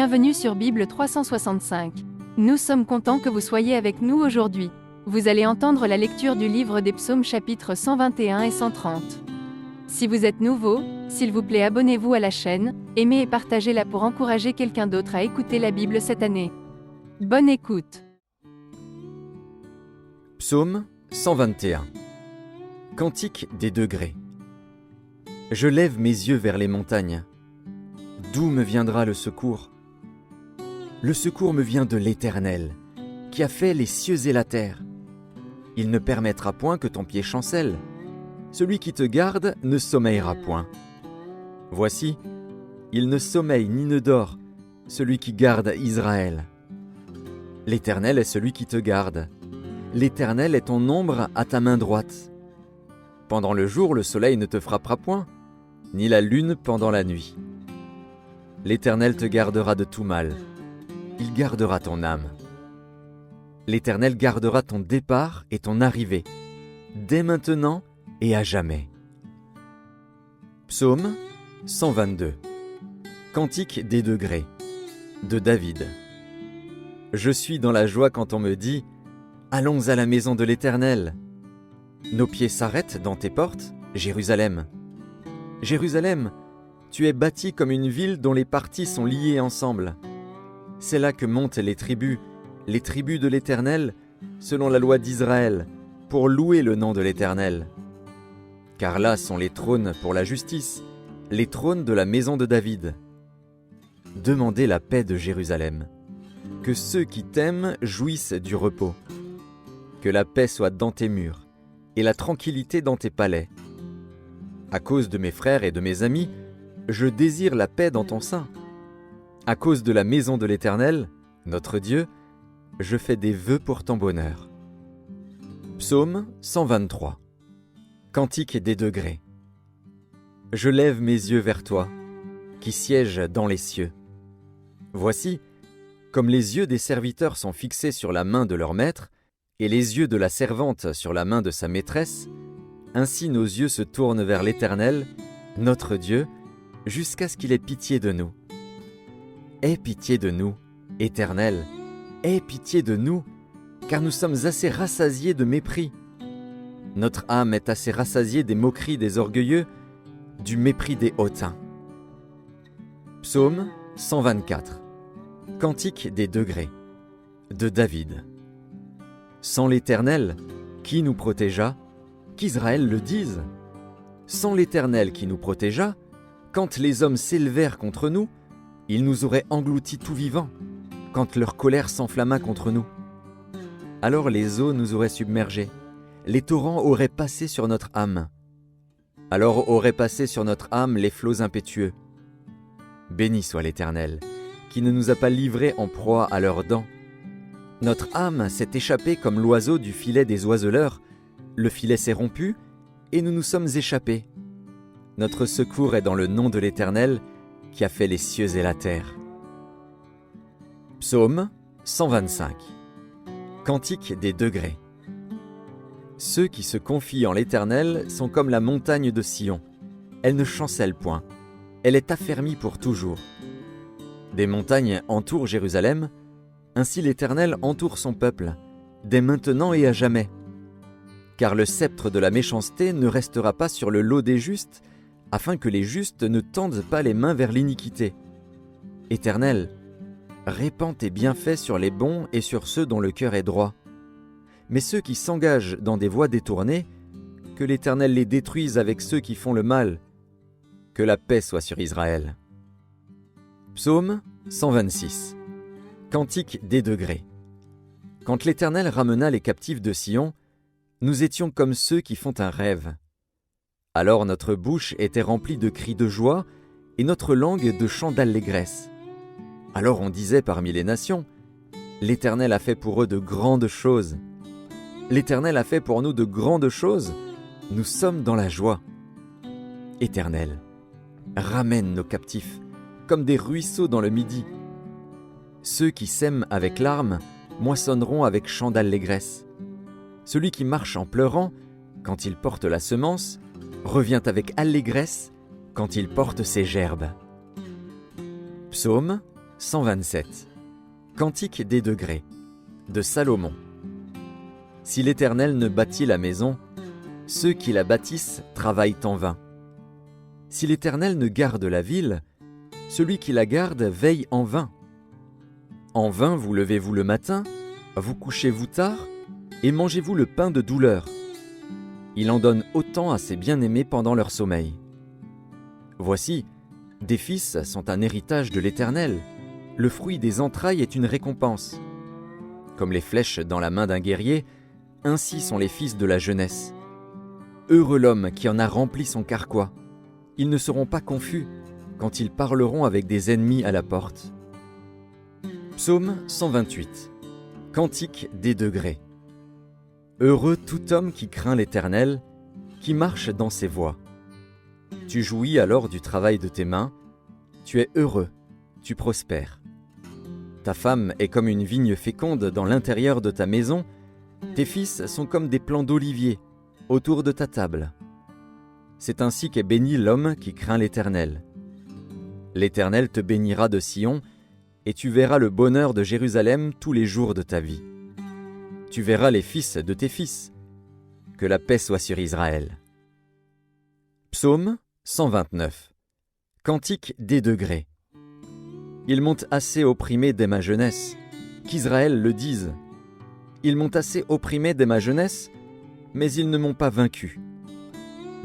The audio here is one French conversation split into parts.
Bienvenue sur Bible 365. Nous sommes contents que vous soyez avec nous aujourd'hui. Vous allez entendre la lecture du livre des Psaumes chapitres 121 et 130. Si vous êtes nouveau, s'il vous plaît abonnez-vous à la chaîne, aimez et partagez-la pour encourager quelqu'un d'autre à écouter la Bible cette année. Bonne écoute. Psaume 121. Cantique des degrés. Je lève mes yeux vers les montagnes. D'où me viendra le secours ? Le secours me vient de l'Éternel, qui a fait les cieux et la terre. Il ne permettra point que ton pied chancelle. Celui qui te garde ne sommeillera point. Voici, il ne sommeille ni ne dort, celui qui garde Israël. L'Éternel est celui qui te garde. L'Éternel est ton ombre à ta main droite. Pendant le jour, le soleil ne te frappera point, ni la lune pendant la nuit. L'Éternel te gardera de tout mal. Il gardera ton âme. L'Éternel gardera ton départ et ton arrivée, dès maintenant et à jamais. Psaume 122. Cantique des degrés, de David. Je suis dans la joie quand on me dit « Allons à la maison de l'Éternel ». Nos pieds s'arrêtent dans tes portes, Jérusalem. Jérusalem, tu es bâtie comme une ville dont les parties sont liées ensemble. C'est là que montent les tribus de l'Éternel, selon la loi d'Israël, pour louer le nom de l'Éternel. Car là sont les trônes pour la justice, les trônes de la maison de David. Demandez la paix de Jérusalem, que ceux qui t'aiment jouissent du repos. Que la paix soit dans tes murs, et la tranquillité dans tes palais. À cause de mes frères et de mes amis, je désire la paix dans ton sein. À cause de la maison de l'Éternel, notre Dieu, je fais des vœux pour ton bonheur. Psaume 123. Cantique des degrés. Je lève mes yeux vers toi, qui sièges dans les cieux. Voici, comme les yeux des serviteurs sont fixés sur la main de leur maître, et les yeux de la servante sur la main de sa maîtresse, ainsi nos yeux se tournent vers l'Éternel, notre Dieu, jusqu'à ce qu'il ait pitié de nous. Aie pitié de nous, Éternel, aie pitié de nous, car nous sommes assez rassasiés de mépris. Notre âme est assez rassasiée des moqueries des orgueilleux, du mépris des hautains. Psaume 124. Cantique des degrés, de David. Sans l'Éternel, qui nous protégea ? Qu'Israël le dise. Sans l'Éternel qui nous protégea, quand les hommes s'élevèrent contre nous, ils nous auraient engloutis tout vivants, quand leur colère s'enflamma contre nous. Alors les eaux nous auraient submergés, les torrents auraient passé sur notre âme. Alors auraient passé sur notre âme les flots impétueux. Béni soit l'Éternel, qui ne nous a pas livrés en proie à leurs dents. Notre âme s'est échappée comme l'oiseau du filet des oiseleurs, le filet s'est rompu, et nous nous sommes échappés. Notre secours est dans le nom de l'Éternel, qui a fait les cieux et la terre. Psaume 125. Cantique des degrés. Ceux qui se confient en l'Éternel sont comme la montagne de Sion. Elle ne chancelle point, elle est affermie pour toujours. Des montagnes entourent Jérusalem, ainsi l'Éternel entoure son peuple, dès maintenant et à jamais. Car le sceptre de la méchanceté ne restera pas sur le lot des justes, afin que les justes ne tendent pas les mains vers l'iniquité. Éternel, répands tes bienfaits sur les bons et sur ceux dont le cœur est droit. Mais ceux qui s'engagent dans des voies détournées, que l'Éternel les détruise avec ceux qui font le mal. Que la paix soit sur Israël. Psaume 126. Cantique des degrés. Quand l'Éternel ramena les captifs de Sion, nous étions comme ceux qui font un rêve. Alors notre bouche était remplie de cris de joie et notre langue de chants d'allégresse. Alors on disait parmi les nations, « L'Éternel a fait pour eux de grandes choses. L'Éternel a fait pour nous de grandes choses. Nous sommes dans la joie. Éternel, ramène nos captifs comme des ruisseaux dans le midi. Ceux qui sèment avec larmes moissonneront avec chants d'allégresse. Celui qui marche en pleurant, quand il porte la semence, revient avec allégresse quand il porte ses gerbes. Psaume 127. Cantique des degrés, de Salomon. Si l'Éternel ne bâtit la maison, ceux qui la bâtissent travaillent en vain. Si l'Éternel ne garde la ville, celui qui la garde veille en vain. En vain vous levez-vous le matin, vous couchez-vous tard, et mangez-vous le pain de douleur. Il en donne autant à ses bien-aimés pendant leur sommeil. Voici, des fils sont un héritage de l'Éternel, le fruit des entrailles est une récompense. Comme les flèches dans la main d'un guerrier, ainsi sont les fils de la jeunesse. Heureux l'homme qui en a rempli son carquois. Ils ne seront pas confus quand ils parleront avec des ennemis à la porte. Psaume 128. Cantique des degrés. Heureux tout homme qui craint l'Éternel, qui marche dans ses voies. Tu jouis alors du travail de tes mains, tu es heureux, tu prospères. Ta femme est comme une vigne féconde dans l'intérieur de ta maison, tes fils sont comme des plants d'olivier autour de ta table. C'est ainsi qu'est béni l'homme qui craint l'Éternel. L'Éternel te bénira de Sion, et tu verras le bonheur de Jérusalem tous les jours de ta vie. Tu verras les fils de tes fils. Que la paix soit sur Israël. Psaume 129. Cantique des degrés. Ils m'ont assez opprimé dès ma jeunesse, qu'Israël le dise. Ils m'ont assez opprimé dès ma jeunesse, mais ils ne m'ont pas vaincu.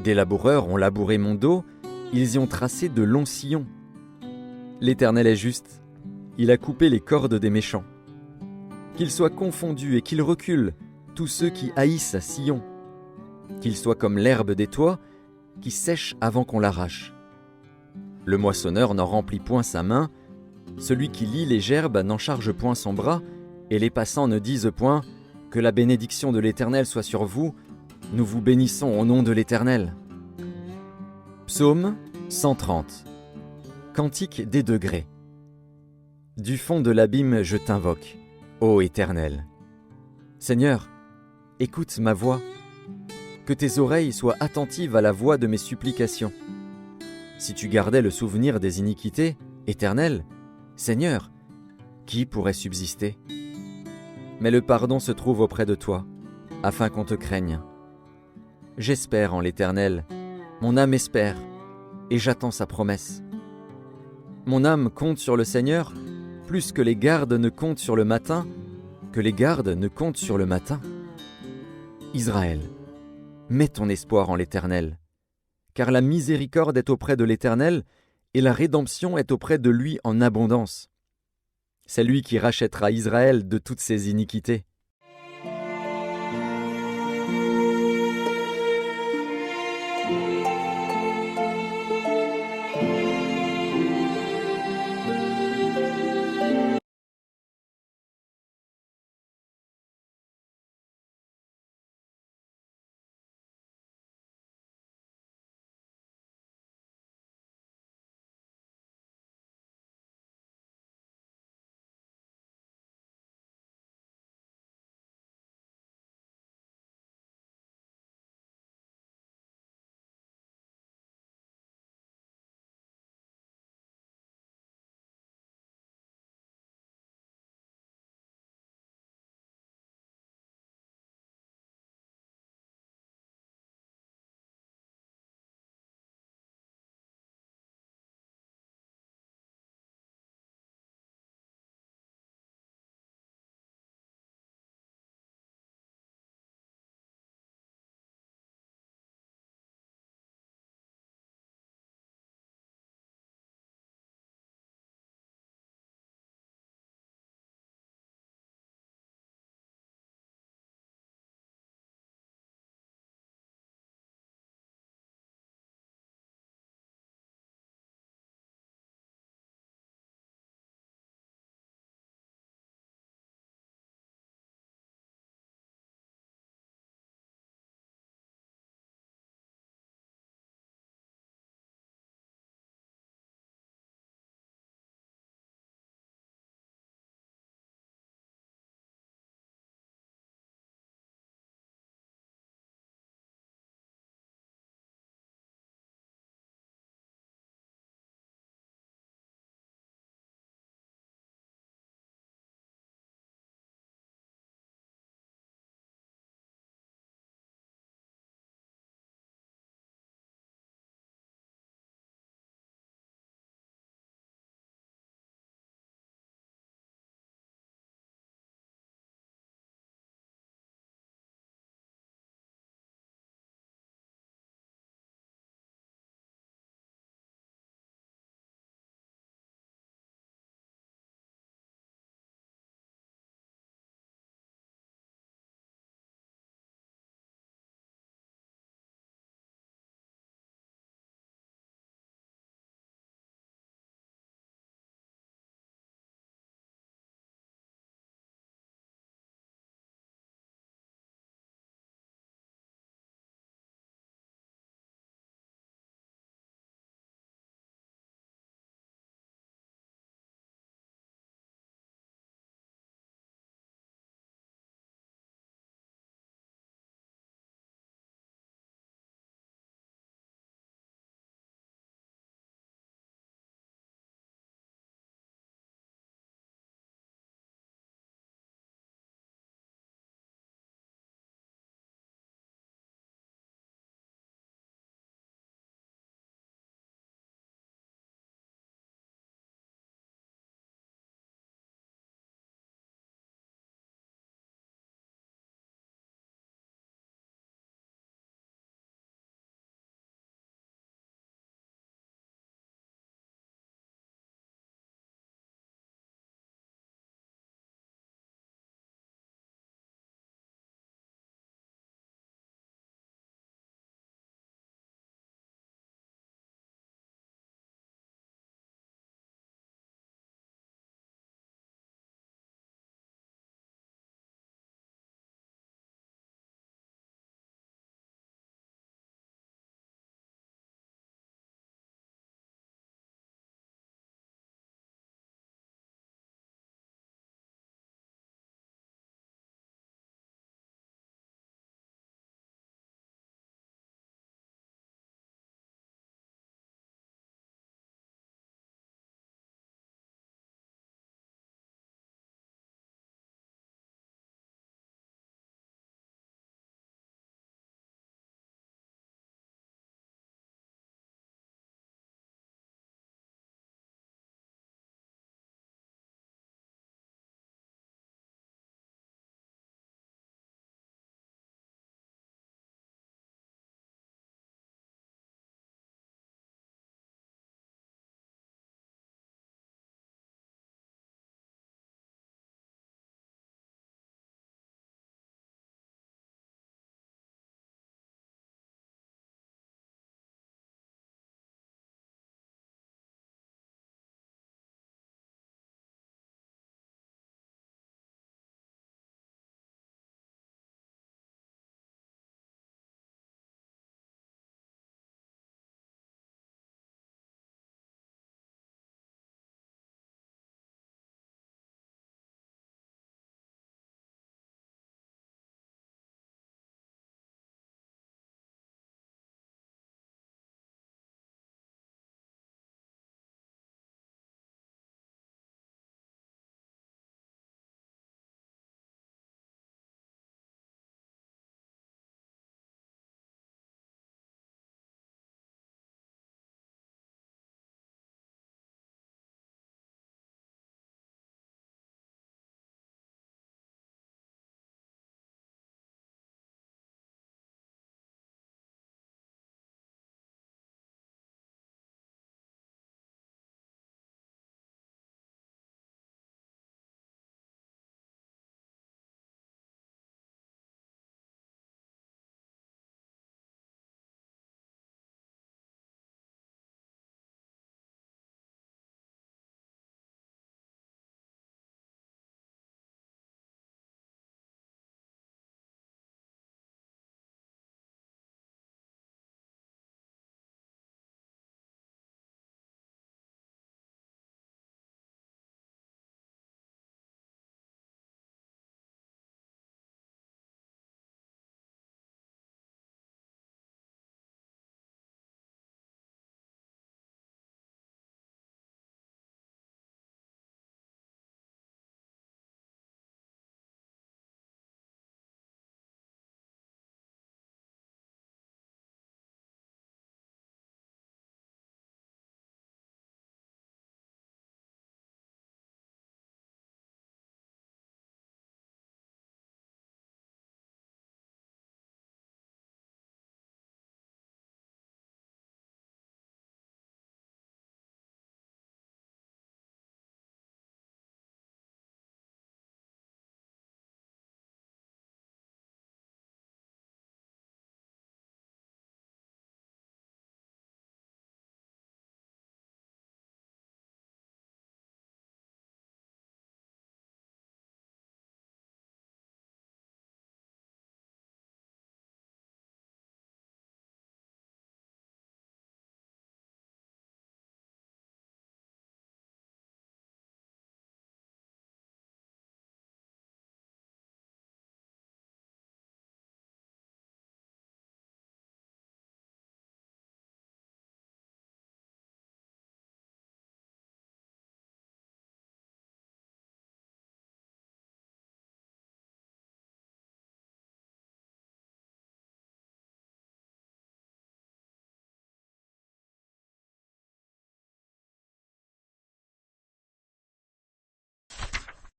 Des laboureurs ont labouré mon dos, ils y ont tracé de longs sillons. L'Éternel est juste, il a coupé les cordes des méchants. Qu'ils soient confondus et qu'ils reculent, tous ceux qui haïssent Sion. Qu'ils soient comme l'herbe des toits, qui sèche avant qu'on l'arrache. Le moissonneur n'en remplit point sa main, celui qui lie les gerbes n'en charge point son bras, et les passants ne disent point « Que la bénédiction de l'Éternel soit sur vous, nous vous bénissons au nom de l'Éternel. » Psaume 130. Cantique des degrés. Du fond de l'abîme je t'invoque, ô Éternel. Seigneur, écoute ma voix. Que tes oreilles soient attentives à la voix de mes supplications. Si tu gardais le souvenir des iniquités, Éternel, Seigneur, qui pourrait subsister? Mais le pardon se trouve auprès de toi, afin qu'on te craigne. J'espère en l'Éternel, mon âme espère, et j'attends sa promesse. Mon âme compte sur le Seigneur, plus que les gardes ne comptent sur le matin, que les gardes ne comptent sur le matin. Israël, mets ton espoir en l'Éternel, car la miséricorde est auprès de l'Éternel, et la rédemption est auprès de lui en abondance. C'est lui qui rachètera Israël de toutes ses iniquités.